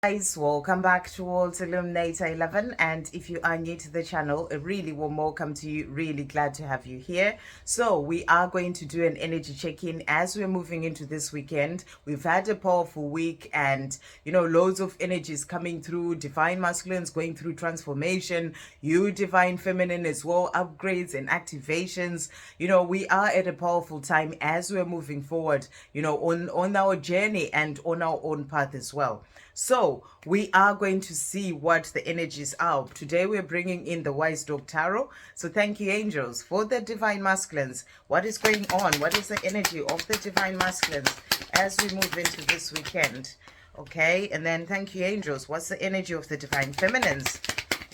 Guys, welcome back to World Illuminator 11, and if you are new to the channel, a really warm welcome to you. Really glad to have you here. So we are going to do an energy check-in as we're moving into this weekend. We've had a powerful week, and loads of energies coming through. Divine masculines going through transformation, you divine feminine as well, upgrades and activations. We are at a powerful time as we're moving forward, on our journey and on our own path as well. So we are going to see what the energies are. Today we're bringing in the Wise Dog Tarot. So thank you, angels, for the divine masculines. What is going on? What is the energy of the divine masculines as we move into this weekend? Okay, and then thank you, angels. What's the energy of the divine feminines?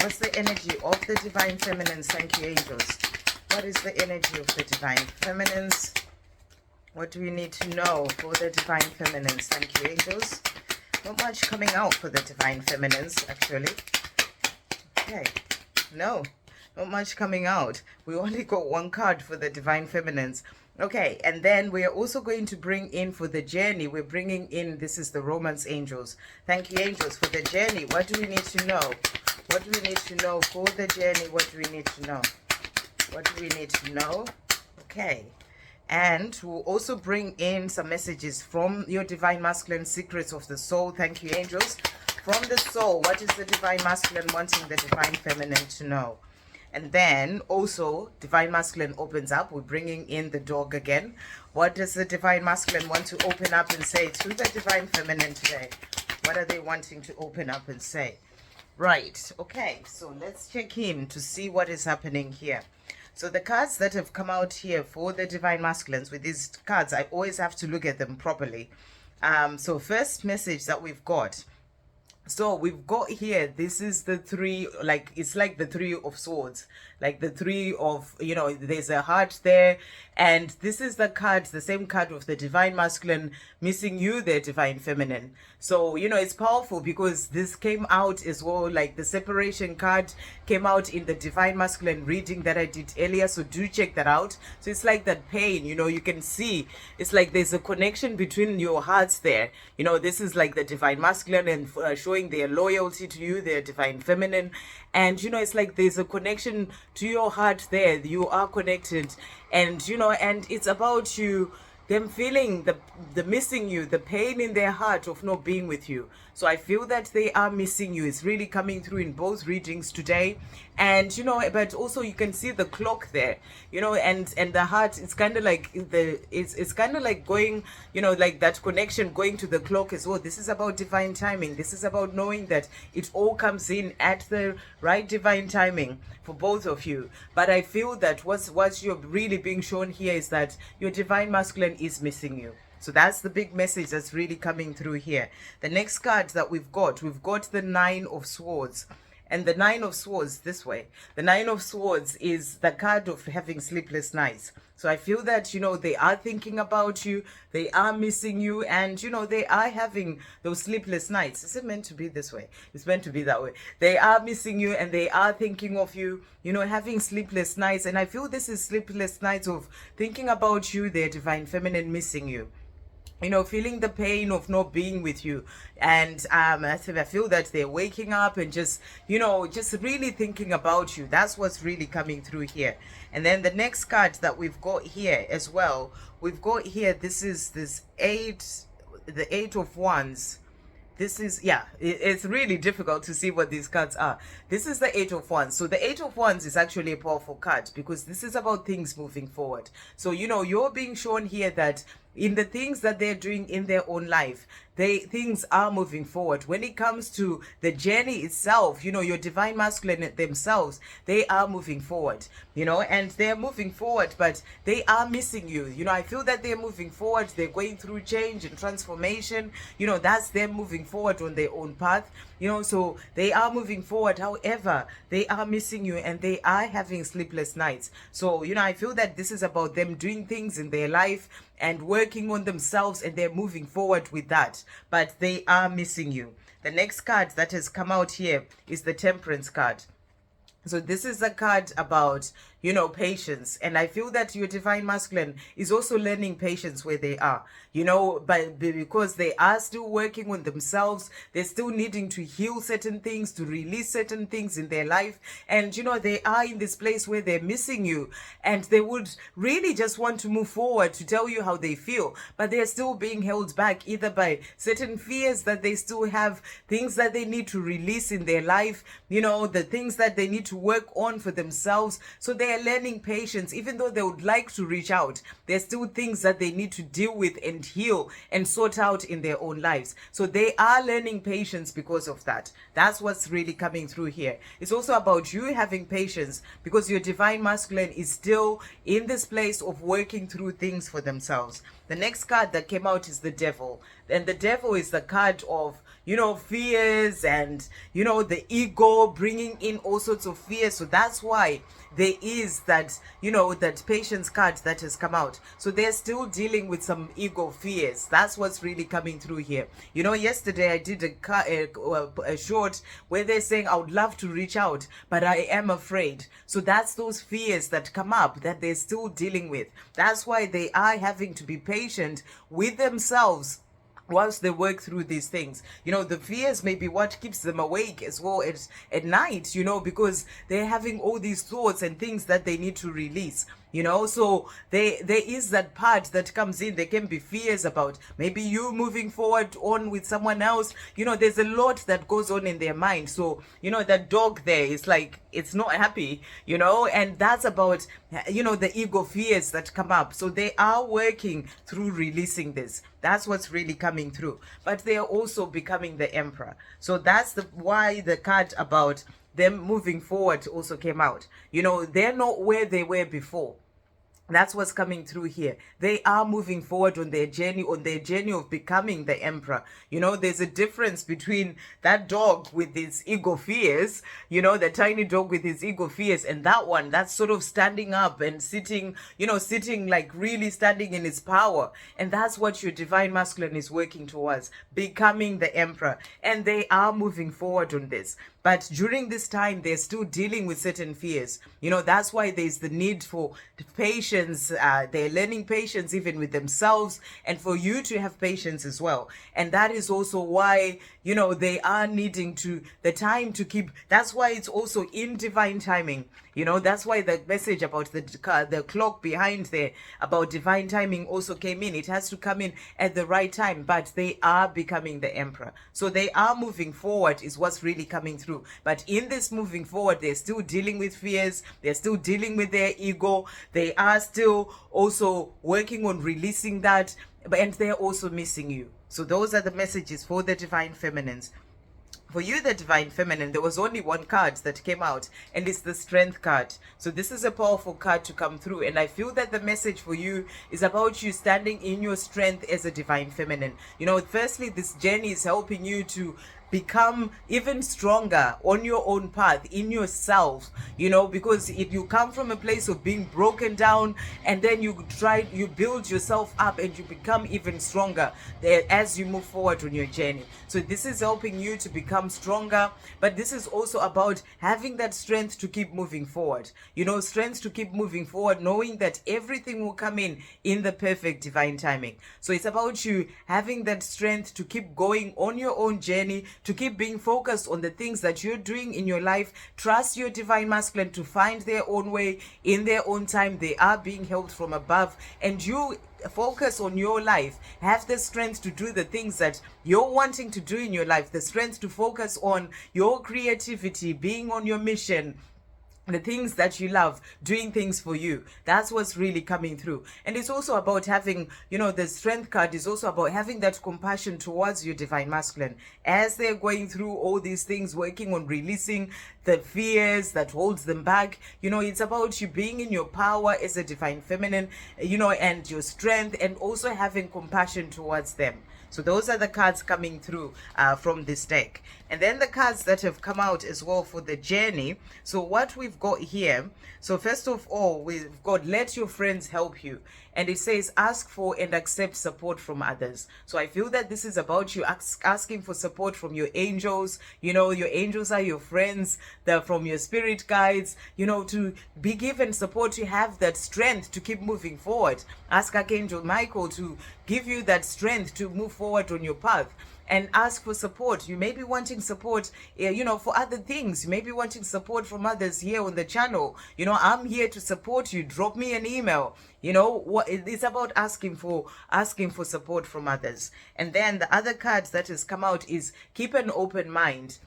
What's the energy of the divine feminines? Thank you, angels. What is the energy of the divine feminines? What do we need to know for the divine feminines? Thank you, angels. Not much coming out for the divine feminines, actually. Okay, no, not much coming out. We only got one card for the divine feminines. Okay, and then we are also going to bring in for the journey. We're bringing in, this is the romance angels. Thank you, angels, for the journey. What do we need to know? What do we need to know for the journey? What do we need to know? What do we need to know? Okay. And we'll also bring in some messages from your divine masculine, secrets of the soul. Thank you, angels. From the soul, what is the divine masculine wanting the divine feminine to know? And then also, divine masculine opens up. We're bringing in the dog again. What does the divine masculine want to open up and say to the divine feminine today? What are they wanting to open up and say? Right. Okay. So let's check in to see what is happening here. So the cards that have come out here for the divine masculines, with these cards, I always have to look at them properly. So first message that we've got. So we've got here, this is the three, like, it's like the three of swords, like the three of, there's a heart there. And this is the card, the same card of the divine masculine, missing you, the divine feminine. So, it's powerful because this came out as well, like the separation card came out in the divine masculine reading that I did earlier. So do check that out. So it's like that pain, you can see, it's like there's a connection between your hearts there. This is like the divine masculine and showing their loyalty to you, their divine feminine. And, it's like there's a connection to your heart there. You are connected. And, and it's about you, them feeling the missing you, the pain in their heart of not being with you. So I feel that they are missing you. It's really coming through in both readings today. And, but also you can see the clock there, and the heart, it's kind of like it's kind of like going, like that connection going to the clock as well. This is about divine timing. This is about knowing that it all comes in at the right divine timing for both of you. But I feel that what's you're really being shown here is that your divine masculine is missing you. So that's the big message that's really coming through here. The next card that we've got the Nine of Swords. And the Nine of Swords, this way. The Nine of Swords is the card of having sleepless nights. So I feel that, they are thinking about you, they are missing you, and, they are having those sleepless nights. Is it meant to be this way? It's meant to be that way. They are missing you and they are thinking of you, having sleepless nights. And I feel this is sleepless nights of thinking about you, their divine feminine missing you. Feeling the pain of not being with you. And I feel that they're waking up and just really thinking about you. That's what's really coming through here. And then the next card that we've got here as well, we've got here, this is the Eight of Wands. This is, it's really difficult to see what these cards are. This is the Eight of Wands. So the Eight of Wands is actually a powerful card because this is about things moving forward. So, you're being shown here that in the things that they're doing in their own life, things are moving forward. When it comes to the journey itself, your divine masculine themselves, they are moving forward, and they're moving forward, but they are missing you. I feel that they're moving forward. They're going through change and transformation. That's them moving forward on their own path. So they are moving forward. However, they are missing you and they are having sleepless nights. So, I feel that this is about them doing things in their life and working on themselves, and they're moving forward with that, but they are missing you. The next card that has come out here is the Temperance card. So this is a card about, patience. And I feel that your divine masculine is also learning patience where they are, but because they are still working on themselves, they're still needing to heal certain things, to release certain things in their life. And, they are in this place where they're missing you, and they would really just want to move forward to tell you how they feel, but they're still being held back either by certain fears that they still have, things that they need to release in their life, the things that they need to work on for themselves. So they are learning patience. Even though they would like to reach out, there's still things that they need to deal with and heal and sort out in their own lives. So they are learning patience because of that. That's what's really coming through here. It's also about you having patience because your divine masculine is still in this place of working through things for themselves. The next card that came out is the devil. And the devil is the card of, fears and, the ego, bringing in all sorts of fears. So that's why there is that, that patience card that has come out. So they're still dealing with some ego fears. That's what's really coming through here. Yesterday I did a short where they're saying, I would love to reach out, but I am afraid. So that's those fears that come up that they're still dealing with. That's why they are having to be patient with themselves whilst they work through these things. The fears may be what keeps them awake as well at night, because they're having all these thoughts and things that they need to release. So there is that part that comes in. There can be fears about maybe you moving forward on with someone else. There's a lot that goes on in their mind. So, that dog there is like, it's not happy, and that's about, the ego fears that come up. So they are working through releasing this. That's what's really coming through. But they are also becoming the emperor. So that's why the card about them moving forward also came out. They're not where they were before. That's what's coming through here. They are moving forward on their journey of becoming the emperor. There's a difference between that dog with his ego fears, the tiny dog with his ego fears, and that one that's sort of standing up and sitting like really standing in his power. And that's what your divine masculine is working towards, becoming the emperor. And they are moving forward on this. But during this time, they're still dealing with certain fears. That's why there's the need for patience. They're learning patience even with themselves, and for you to have patience as well. And that is also why, they are needing the time to keep. That's why it's also in divine timing. That's why the message about the clock behind there about divine timing also came in. It has to come in at the right time, but they are becoming the emperor. So they are moving forward is what's really coming through. But in this moving forward, they're still dealing with fears. They're still dealing with their ego. They are still also working on releasing that, and they're also missing you. So those are the messages for the divine feminines. For you, the divine feminine, there was only one card that came out, and it's the strength card. So this is a powerful card to come through, and I feel that the message for you is about you standing in your strength as a divine feminine. Firstly, this journey is helping you to become even stronger on your own path in yourself, because if you come from a place of being broken down and then you build yourself up and you become even stronger as you move forward on your journey. So this is helping you to become stronger, but this is also about having that strength to keep moving forward, strength to keep moving forward, knowing that everything will come in the perfect divine timing. So it's about you having that strength to keep going on your own journey, to keep being focused on the things that you're doing in your life. Trust your divine masculine to find their own way in their own time. They are being helped from above, and you focus on your life. Have the strength to do the things that you're wanting to do in your life, the strength to focus on your creativity, being on your mission, the things that you love, doing things for you. That's what's really coming through. And it's also about having, the strength card is also about having that compassion towards your divine masculine as they're going through all these things, working on releasing the fears that holds them back. It's about you being in your power as a divine feminine, and your strength, and also having compassion towards them. So those are the cards coming through from this deck. And then the cards that have come out as well for the journey. So what we've got here, so first of all, we've got let your friends help you. And it says ask for and accept support from others. So I feel that this is about you asking for support from your angels. You know, your angels are your friends. They're from your spirit guides, you know, to be given support, to have that strength to keep moving forward. Ask Archangel Michael to give you that strength to move forward on your path. And ask for support. You may be wanting support, you know, for other things. You may be wanting support from others here on the channel. You know, I'm here to support you. Drop me an email. You know, what it's about asking for support from others. And then the other cards that has come out is keep an open mind.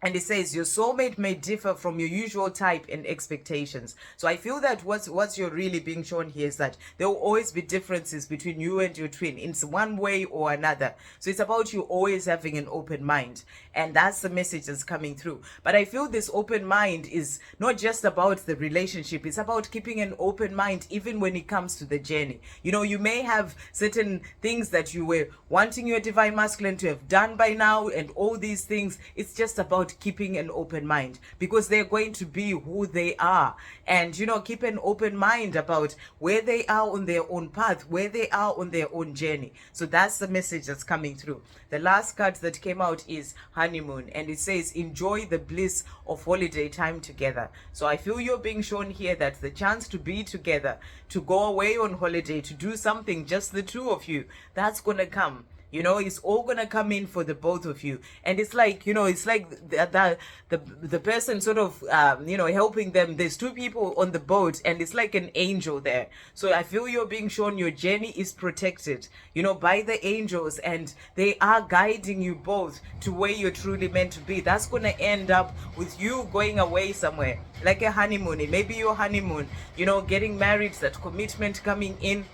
And it says your soulmate may differ from your usual type and expectations. So I feel that what's you're really being shown here is that there will always be differences between you and your twin in one way or another. So it's about you always having an open mind. And that's the message that's coming through. But I feel this open mind is not just about the relationship. It's about keeping an open mind even when it comes to the journey. You know, you may have certain things that you were wanting your divine masculine to have done by now and all these things. It's just about keeping an open mind because they're going to be who they are. And, you know, keep an open mind about where they are on their own path, where they are on their own journey. So that's the message that's coming through. The last card that came out is honeymoon, and it says enjoy the bliss of holiday time together. So I feel you're being shown here that the chance to be together, to go away on holiday, to do something, just the two of you, that's going to come. You know, it's all gonna come in for the both of you. And it's like, you know, it's like the person sort of, you know, helping them. There's two people on the boat and it's like an angel there. So I feel you're being shown your journey is protected, you know, by the angels, and they are guiding you both to where you're truly meant to be. That's gonna end up with you going away somewhere, like a honeymoon. It may be your honeymoon, you know, getting married, that commitment coming in,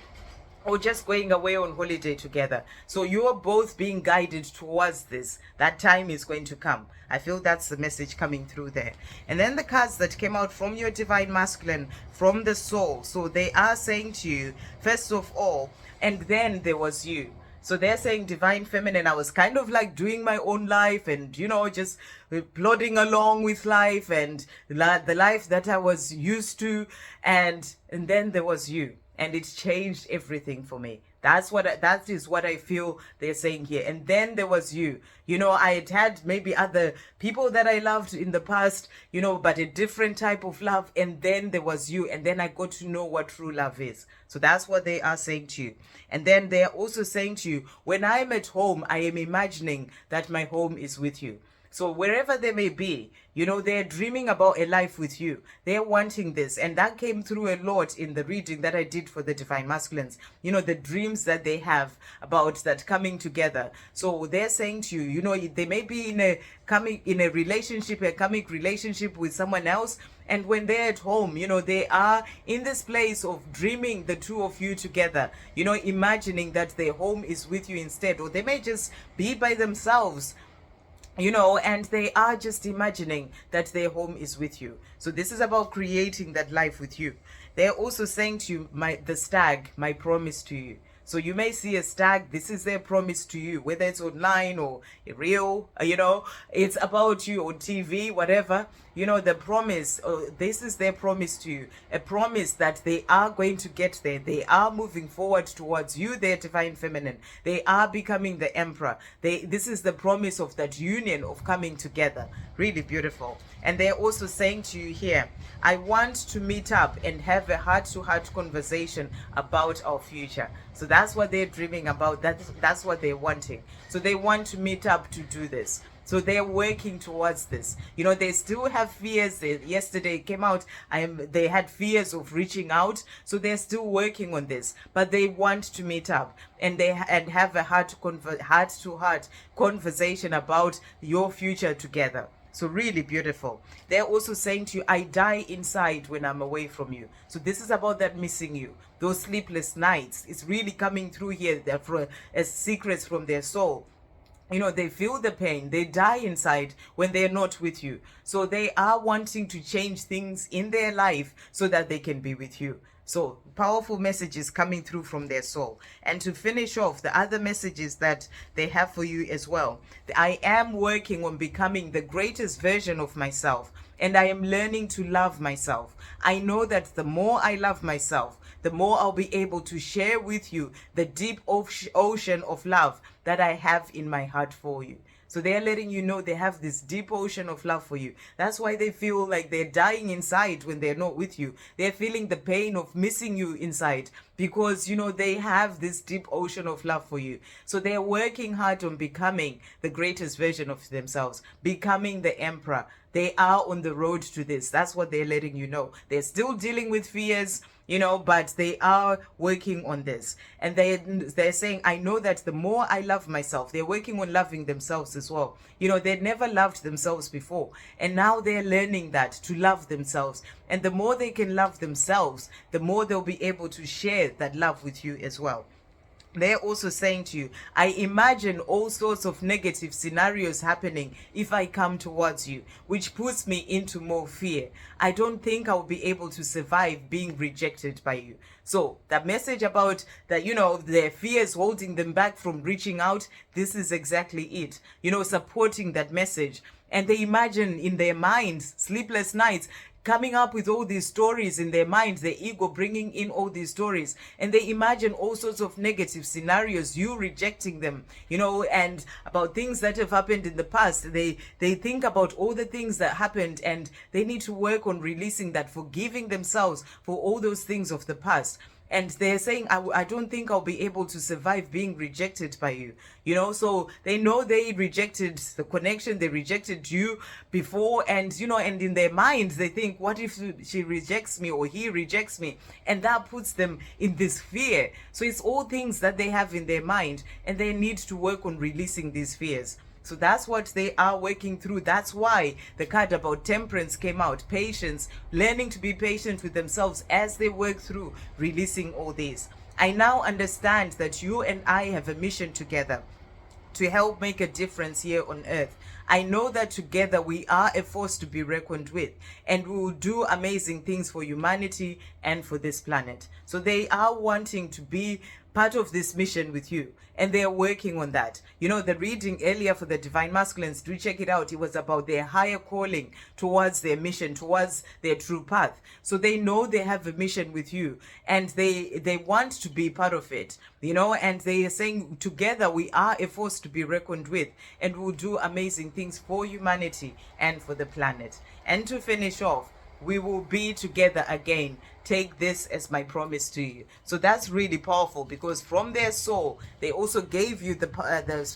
or just going away on holiday together. So you're both being guided towards this. That time is going to come. I feel that's the message coming through there. And then the cards that came out from your divine masculine, from the soul. So they are saying to you, first of all, and then there was you. So they're saying divine feminine, I was kind of like doing my own life and, you know, just plodding along with life and the life that I was used to. And then there was you. And it changed everything for me. That is what I feel they're saying here. And then there was you. You know, I had maybe other people that I loved in the past, you know, but a different type of love. And then there was you. And then I got to know what true love is. So that's what they are saying to you. And then they're also saying to you, when I'm at home, I am imagining that my home is with you. So wherever they may be, you know, they're dreaming about a life with you. They're wanting this. And that came through a lot in the reading that I did for the divine masculines. You know, the dreams that they have about that coming together. So they're saying to you, you know, they may be in a relationship, a karmic relationship with someone else. And when they're at home, you know, they are in this place of dreaming the two of you together, you know, imagining that their home is with you instead. Or they may just be by themselves, you know, and they are just imagining that their home is with you. So this is about creating that life with you. They're also saying to you, the stag, my promise to you. So you may see a stag, this is their promise to you, whether it's online or real, you know, it's about you on TV, whatever, you know, the promise, this is their promise to you, a promise that they are going to get there. They are moving forward towards you, their divine feminine. They are becoming the emperor. This is the promise of that union of coming together. Really beautiful. And they're also saying to you here, I want to meet up and have a heart-to-heart conversation about our future. So that's what they're dreaming about. That's what they're wanting. So they want to meet up to do this. So they're working towards this. You know, they still have fears. Yesterday came out, they had fears of reaching out. So they're still working on this. But they want to meet up and have a heart-to-heart conversation about your future together. So really beautiful. They're also saying to you, I die inside when I'm away from you. So this is about that missing you. Those sleepless nights. It's really coming through here as secrets from their soul. they feel the pain, they die inside when they're not with you. So they are wanting to change things in their life so that they can be with you. So powerful messages coming through from their soul. And to finish off, the other messages that they have for you as well: I am working on becoming the greatest version of myself, and I am learning to love myself. I know that the more I love myself, the more I'll be able to share with you the deep ocean of love that I have in my heart for you. So they're letting you know they have this deep ocean of love for you. That's why they feel like they're dying inside when they're not with you. They're feeling the pain of missing you inside because, they have this deep ocean of love for you. So they're working hard on becoming the greatest version of themselves, becoming the emperor. They are on the road to this. That's what they're letting you know. They're still dealing with fears, but they are working on this. And they're saying, I know that the more I love myself, they're working on loving themselves as well. They never loved themselves before. And now they're learning that, to love themselves. And the more they can love themselves, the more they'll be able to share that love with you as well. They're also saying to you, I imagine all sorts of negative scenarios happening if I come towards you, which puts me into more fear. I don't think I'll be able to survive being rejected by you. So that message about that, their fears holding them back from reaching out, this is exactly it. Supporting that message. And they imagine in their minds sleepless nights, coming up with all these stories in their minds, their ego bringing in all these stories, and they imagine all sorts of negative scenarios, you rejecting them, and about things that have happened in the past. They think about all the things that happened, and they need to work on releasing that, forgiving themselves for all those things of the past. And they're saying, I don't think I'll be able to survive being rejected by you. So they know they rejected the connection, they rejected you before, and and in their minds they think, what if she rejects me or he rejects me? And that puts them in this fear. So it's all things that they have in their mind, and they need to work on releasing these fears. So that's what they are working through. That's why the card about temperance came out. Patience, learning to be patient with themselves as they work through releasing all this. I now understand that you and I have a mission together to help make a difference here on earth. I know that together we are a force to be reckoned with, and we will do amazing things for humanity and for this planet. So they are wanting to be part of this mission with you, and they are working on that. The reading earlier for the Divine Masculines, do check it out. It was about their higher calling towards their mission, towards their true path. So they know they have a mission with you, and they want to be part of it, and they are saying together we are a force to be reckoned with, and we'll do amazing things for humanity and for the planet. And to finish off, we will be together again. Take this as my promise to you. So that's really powerful, because from their soul, they also gave you the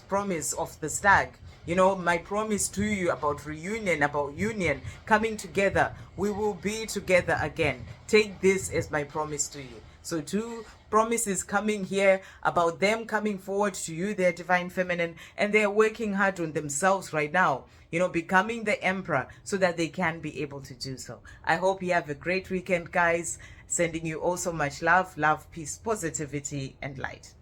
promise of the stag. My promise to you about reunion, about union, coming together. We will be together again. Take this as my promise to you. So two promises coming here about them coming forward to you, their divine feminine, and they're working hard on themselves right now, becoming the emperor so that they can be able to do so. I hope you have a great weekend, guys. Sending you all so much love, peace, positivity, and light.